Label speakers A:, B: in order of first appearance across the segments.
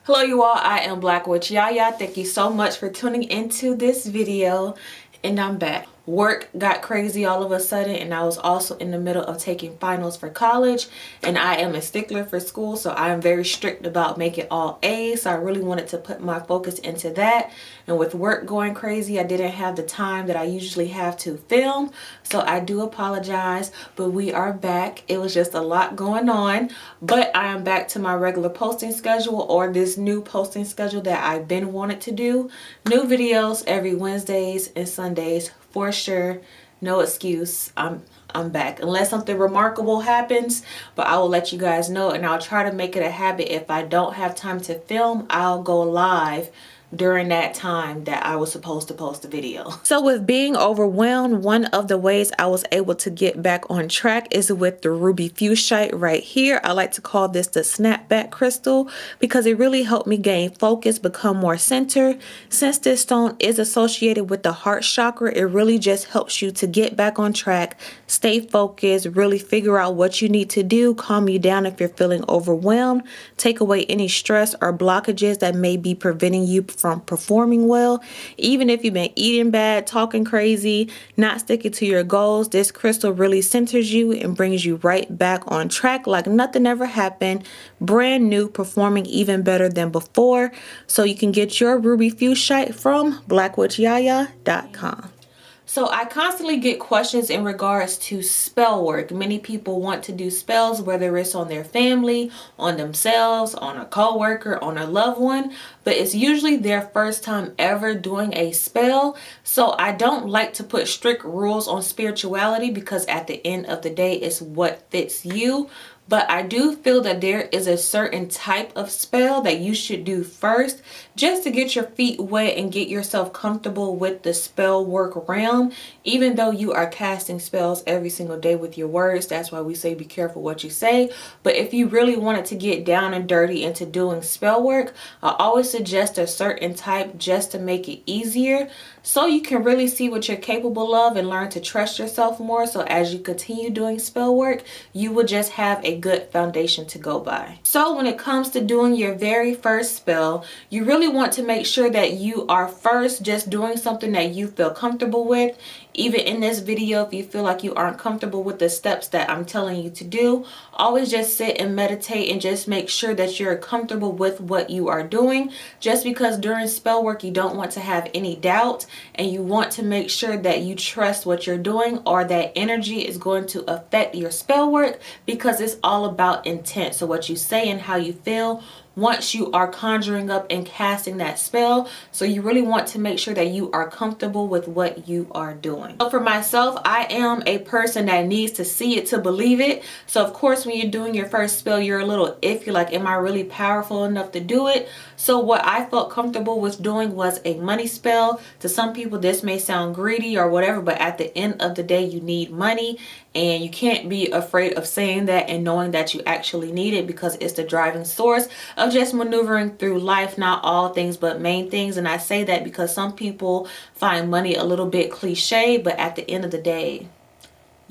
A: Hello you all, I am BlaqueWitchYaya. Thank you so much for tuning into this video, and I'm back. Work got crazy all of a sudden, and I was also in the middle of taking finals for college, and I am a stickler for school, so I am very strict about making all A's. So I really wanted to put my focus into that, and with work going crazy, I didn't have the time that I usually have to film, so I do apologize, but we are back. It was just a lot going on, but I am back to my regular posting schedule, or this new posting schedule that I've been wanted to do. New videos every Wednesdays and Sundays for sure. No excuse. I'm back unless something remarkable happens, but I will let you guys know, and I'll try to make it a habit. If I don't have time to film, I'll go live during that time that I was supposed to post the video. So with being overwhelmed, one of the ways I was able to get back on track is with the ruby Fuchsite right here. I like to call this the snapback crystal because it really helped me gain focus, become more centered. Since this stone is associated with the heart chakra, it really just helps you to get back on track, stay focused, really figure out what you need to do, calm you down if you're feeling overwhelmed, take away any stress or blockages that may be preventing you from performing well. Even if you've been eating bad, talking crazy, not sticking to your goals, this crystal really centers you and brings you right back on track like nothing ever happened, brand new, performing even better than before. So you can get your ruby Fuchsite from BlaqueWitchYaya.com. So I constantly get questions in regards to spell work. Many people want to do spells, whether it's on their family, on themselves, on a coworker, on a loved one, but it's usually their first time ever doing a spell. So I don't like to put strict rules on spirituality because at the end of the day, it's what fits you. But I do feel that there is a certain type of spell that you should do first just to get your feet wet and get yourself comfortable with the spell work realm. Even though you are casting spells every single day with your words, that's why we say be careful what you say. But if you really wanted to get down and dirty into doing spell work, I always suggest a certain type just to make it easier, so you can really see what you're capable of and learn to trust yourself more. So as you continue doing spell work, you will just have a good foundation to go by. So when it comes to doing your very first spell, you really want to make sure that you are first just doing something that you feel comfortable with. Even in this video, if you feel like you aren't comfortable with the steps that I'm telling you to do, always just sit and meditate and just make sure that you're comfortable with what you are doing. Just because during spell work you don't want to have any doubt, and you want to make sure that you trust what you're doing, or that energy is going to affect your spell work, because it's all about intent. So what you say and how you feel once you are conjuring up and casting that spell. So you really want to make sure that you are comfortable with what you are doing. So for myself, I am a person that needs to see it to believe it. So of course, when you're doing your first spell, you're a little iffy, like, am I really powerful enough to do it? So what I felt comfortable with doing was a money spell. To some people, this may sound greedy or whatever, but at the end of the day, you need money. And you can't be afraid of saying that and knowing that you actually need it, because it's the driving source of just maneuvering through life. Not all things, but main things. And I say that because some people find money a little bit cliche, but at the end of the day,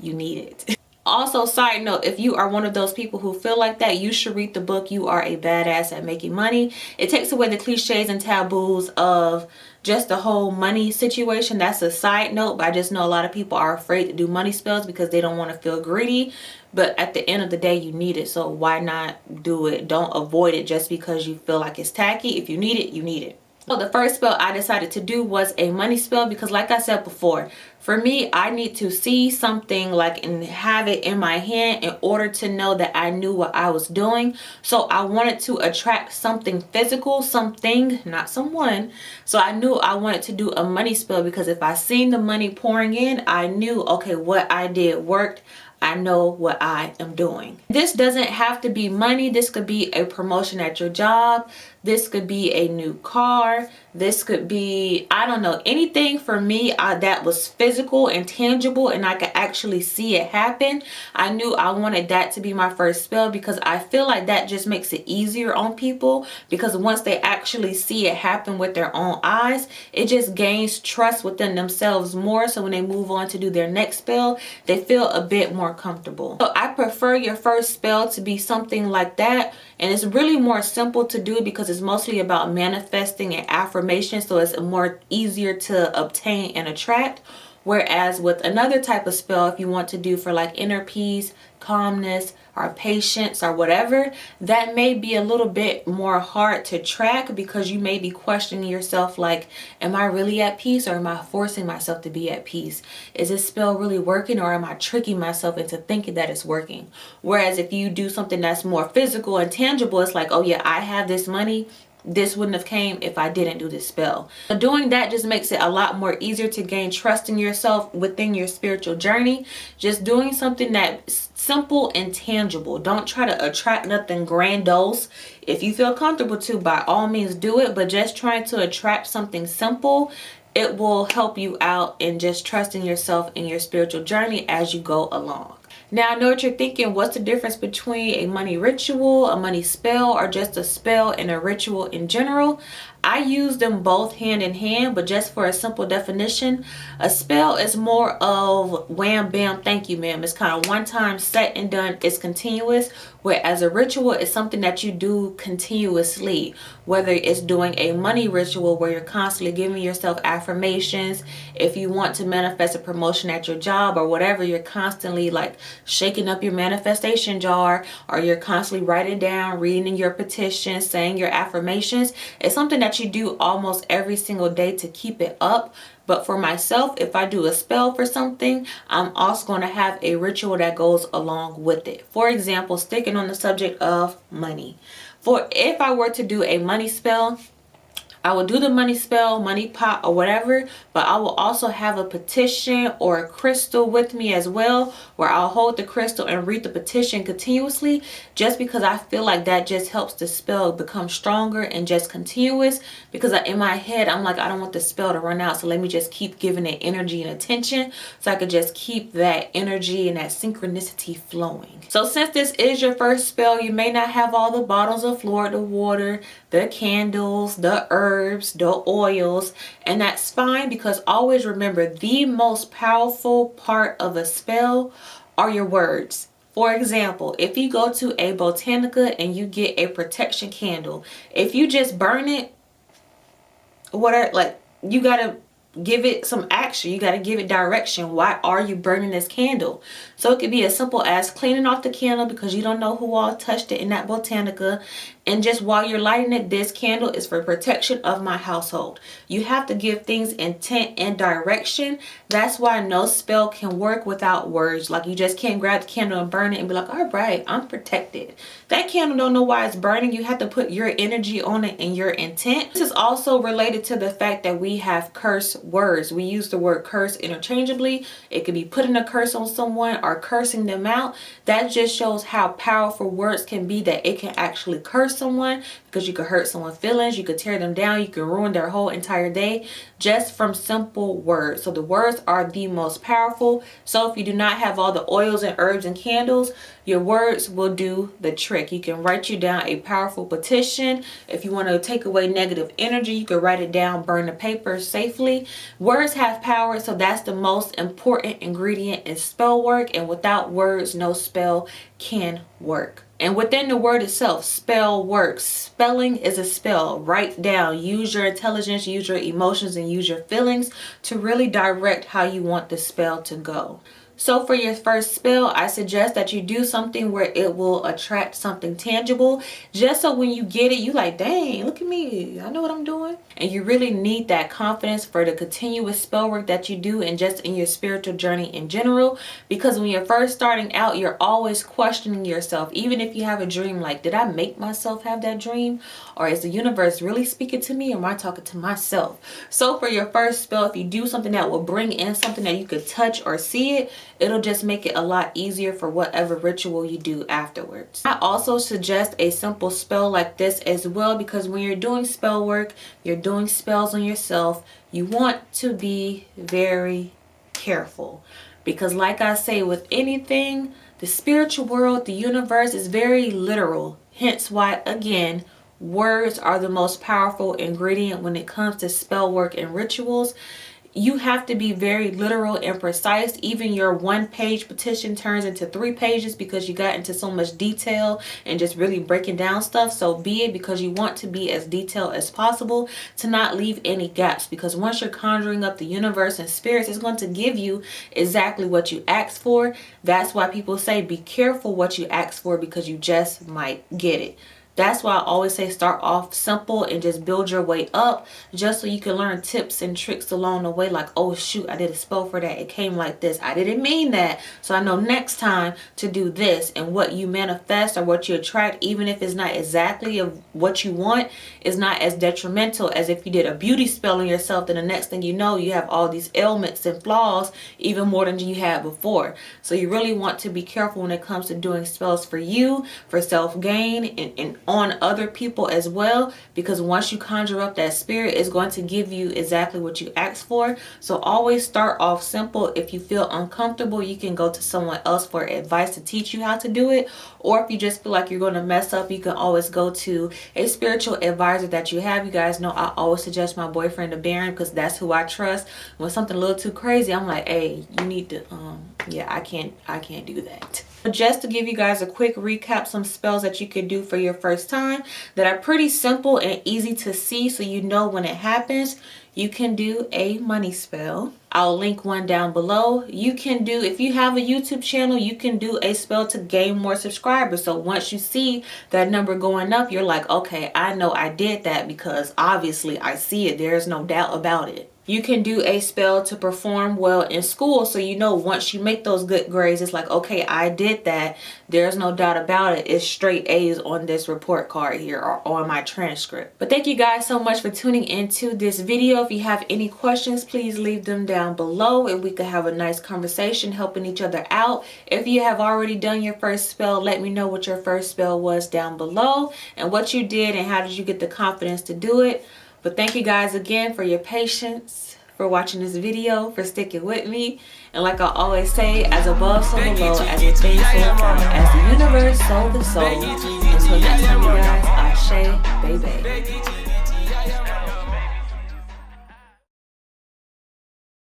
A: you need it. Also, side note, if you are one of those people who feel like that, you should read the book You Are a Badass at Making Money. It takes away the cliches and taboos of just the whole money situation. That's a side note, but I just know a lot of people are afraid to do money spells because they don't want to feel greedy. But at the end of the day, you need it. So why not do it? Don't avoid it just because you feel like it's tacky. If you need it, you need it. So the first spell I decided to do was a money spell because, like I said before, for me, I need to see something like and have it in my hand in order to know that I knew what I was doing. So I wanted to attract something physical, something, not someone. So I knew I wanted to do a money spell because if I seen the money pouring in, I knew, okay, what I did worked. I know what I am doing. This doesn't have to be money. This could be a promotion at your job. This could be a new car. This could be, I don't know, anything for me that was physical and tangible and I could actually see it happen. I knew I wanted that to be my first spell because I feel like that just makes it easier on people, because once they actually see it happen with their own eyes, it just gains trust within themselves more. So when they move on to do their next spell, they feel a bit more comfortable. So I prefer your first spell to be something like that, and it's really more simple to do because it's is mostly about manifesting and affirmation, so it's more easier to obtain and attract. Whereas with another type of spell, if you want to do for like inner peace, calmness, or patience or whatever, that may be a little bit more hard to track because you may be questioning yourself like, am I really at peace, or am I forcing myself to be at peace? Is this spell really working, or am I tricking myself into thinking that it's working? Whereas if you do something that's more physical and tangible, it's like, oh yeah, I have this money. This wouldn't have came if I didn't do this spell. But doing that just makes it a lot more easier to gain trust in yourself within your spiritual journey. Just doing something that's simple and tangible. Don't try to attract nothing grandiose. If you feel comfortable to, by all means do it, but just trying to attract something simple, it will help you out in just trusting yourself in your spiritual journey as you go along. Now, I know what you're thinking. What's the difference between a money ritual, a money spell, or just a spell and a ritual in general? I use them both hand in hand, but just for a simple definition, a spell is more of wham, bam, thank you, ma'am. It's kind of one time set and done. It's continuous. Whereas a ritual is something that you do continuously, whether it's doing a money ritual where you're constantly giving yourself affirmations. If you want to manifest a promotion at your job or whatever, you're constantly like shaking up your manifestation jar, or you're constantly writing down, reading your petitions, saying your affirmations. It's something that you do almost every single day to keep it up. But for myself, if I do a spell for something, I'm also going to have a ritual that goes along with it. For example, sticking on the subject of money. If I were to do a money spell, I will do the money spell, money pot, or whatever, but I will also have a petition or a crystal with me as well, where I'll hold the crystal and read the petition continuously, just because I feel like that just helps the spell become stronger and just continuous. Because in my head, I'm like, I don't want the spell to run out, so let me just keep giving it energy and attention, so I could just keep that energy and that synchronicity flowing. So since this is your first spell, you may not have all the bottles of Florida water, the candles, the herbs, the oils, and that's fine, because always remember, the most powerful part of a spell are your words. For example, if you go to a Botanica and you get a protection candle, if you just burn it, whatever, like, you gotta give it some action. You got to give it direction. Why are you burning this candle? So it could be as simple as cleaning off the candle because you don't know who all touched it in that Botanica. And just while you're lighting it, this candle is for protection of my household. You have to give things intent and direction. That's why no spell can work without words. Like, you just can't grab the candle and burn it and be like, all right, I'm protected. That candle don't know why it's burning. You have to put your energy on it and your intent. This is also related to the fact that we have curse words. We use the word curse interchangeably. It could be putting a curse on someone or cursing them out. That just shows how powerful words can be, that it can actually curse someone, because you could hurt someone's feelings, you could tear them down, you could ruin their whole entire day just from simple words. So the words are the most powerful. So if you do not have all the oils and herbs and candles, your words will do the trick. You can write you down a powerful petition. If you want to take away negative energy, you can write it down, burn the paper safely. Words have power, so that's the most important ingredient in spell work, and without words, no spell can work. And within the word itself, spell works. Spelling is a spell. Write down, use your intelligence, use your emotions, and use your feelings to really direct how you want the spell to go. So for your first spell, I suggest that you do something where it will attract something tangible, just so when you get it, you like, dang, look at me, I know what I'm doing. And you really need that confidence for the continuous spell work that you do, and just in your spiritual journey in general. Because when you're first starting out, you're always questioning yourself. Even if you have a dream, like, did I make myself have that dream? Or is the universe really speaking to me, or am I talking to myself? So for your first spell, if you do something that will bring in something that you could touch or see it, it'll just make it a lot easier for whatever ritual you do afterwards. I also suggest a simple spell like this as well, because when you're doing spell work, you're doing spells on yourself, you want to be very careful. Because like I say, with anything, the spiritual world, the universe is very literal. Hence why, again, words are the most powerful ingredient when it comes to spell work and rituals. you have to be very literal and precise. Even your 1-page petition turns into 3 pages because you got into so much detail and just really breaking down stuff. So be it, because you want to be as detailed as possible to not leave any gaps, because once you're conjuring up the universe and spirits, it's going to give you exactly what you asked for. That's why people say be careful what you ask for, because you just might get it. That's why I always say start off simple and just build your way up, just so you can learn tips and tricks along the way. Like, oh shoot, I did a spell for that. It came like this. I didn't mean that. So I know next time to do this. And what you manifest or what you attract, even if it's not exactly of what you want, is not as detrimental as if you did a beauty spell on yourself. Then the next thing you know, you have all these ailments and flaws, even more than you had before. So you really want to be careful when it comes to doing spells for you, for self-gain, and on other people as well, because once you conjure up that spirit, it's going to give you exactly what you asked for. So always start off simple. If you feel uncomfortable, you can go to someone else for advice to teach you how to do it. Or if you just feel like you're going to mess up, you can always go to a spiritual advisor that you have. You guys know I always suggest my boyfriend to Baron, because that's who I trust. When something a little too crazy, I'm like, hey, you need to yeah, I can't do that. Just to give you guys a quick recap, some spells that you can do for your first time that are pretty simple and easy to see, so you know when it happens. You can do a money spell. I'll link one down below. You can do, if you have a YouTube channel, you can do a spell to gain more subscribers. So once you see that number going up, you're like, okay, I know I did that because obviously I see it. There's no doubt about it. You can do a spell to perform well in school. So you know once you make those good grades, it's like, okay, I did that. There's no doubt about it. It's straight A's on this report card here or on my transcript. But thank you guys so much for tuning into this video. If you have any questions, please leave them down below and we could have a nice conversation helping each other out. If you have already done your first spell, let me know what your first spell was down below and what you did and how did you get the confidence to do it. But thank you guys again for your patience, for watching this video, for sticking with me. And like I always say, as above, so below, as within, so without, as the universe, so the soul. Until next time, you guys, Ashe, baby.